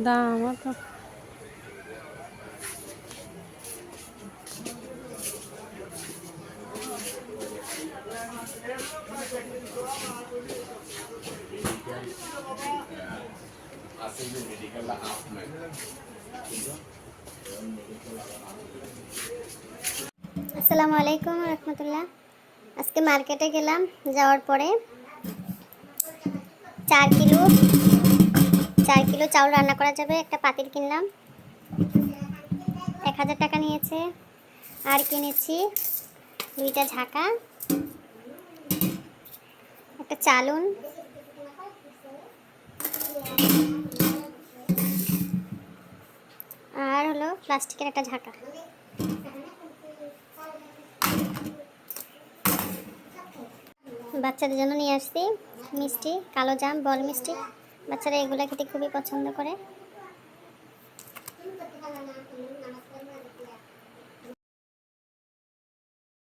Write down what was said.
দাম তো আসসালামু আলাইকুম রহমতুল্লাহ। আজকে মার্কেটে গেলাম, যাওয়ার পরে 4 কিলো চাউল রান্না করা যাবে একটা পাতিল কিনলাম। 1000 টাকা নিয়েছে। আর কিনেছি 2টা ঝাঁকা, একটা চালুন, আর হলো প্লাস্টিকের একটা ঝাঁকা। বাচ্চাদের জন্য নিয়ে আসছি মিষ্টি, কালো জাম, বল মিষ্টি। বাচ্চারা এগুলো খেতে খুবই পছন্দ করে।